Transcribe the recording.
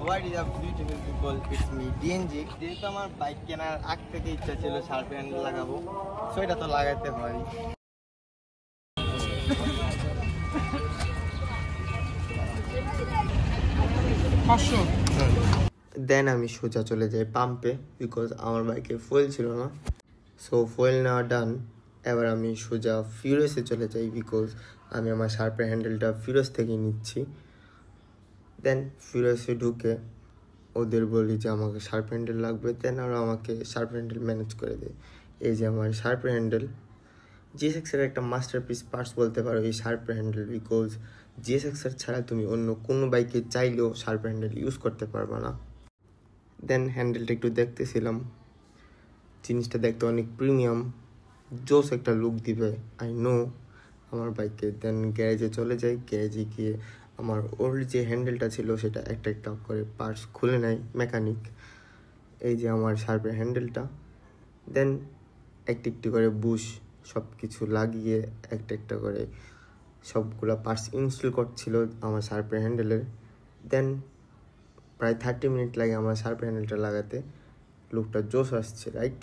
What is up beautiful people, it's me DNG. যেহেতু আমার bike কেনার আগ থেকে ইচ্ছা ছিল শার্প হ্যান্ডেল লাগাবো, সো এটা তো লাগাতে হয়। দেন আমি সোজা চলে যাই পাম্পে, বিকজ আমার বাইকে ফুয়েল ছিল না। সো ফুয়েল নেওয়া ডান। এবার আমি সোজা ফিউরাসে চলে যাই, বিকজ আমি আমার শার্পের হ্যান্ডেলটা ফিউরাস থেকে নিচ্ছি। দেন ফিউরাসে ঢুকে ওদের বলি যে আমাকে শার্প হ্যান্ডেল লাগবে, দেন ওরা আমাকে শার্প হ্যান্ডেল ম্যানেজ করে দেয়। এই যে আমার শার্পের হ্যান্ডেল, জিএসএক্সের একটা মাস্টারপিস পার্টস বলতে পারো এই শার্পের হ্যান্ডেল, বিকজ জিএসএক্সের ছাড়া তুমি অন্য কোনো বাইকে চাইলেও শার্পের হ্যান্ডেল ইউজ করতে পারবে না। দেন হ্যান্ডেলটা একটু দেখতেছিলাম, জিনিসটা দেখতে অনেক প্রিমিয়াম, জোস একটা লুক দিবে আই নো আমার বাইকে। দেন গ্যারেজে চলে যাই, গ্যারেজে গিয়ে আমার ওল্ড যে হ্যান্ডেলটা ছিল সেটা একটা একটা করে পার্টস খুলে নেয় মেকানিক। এই যে আমার শার্পের হ্যান্ডেলটা। দেন একটি একটি করে বুশ সব কিছু লাগিয়ে একটা একটা করে সবগুলো পার্টস ইনস্টল করছিল আমার শার্পের হ্যান্ডেলের। দেন প্রায় 30 মিনিট লাগে আমার শার্পের হ্যান্ডেলটা লাগাতে। লুকটা জোস আসছে, রাইট?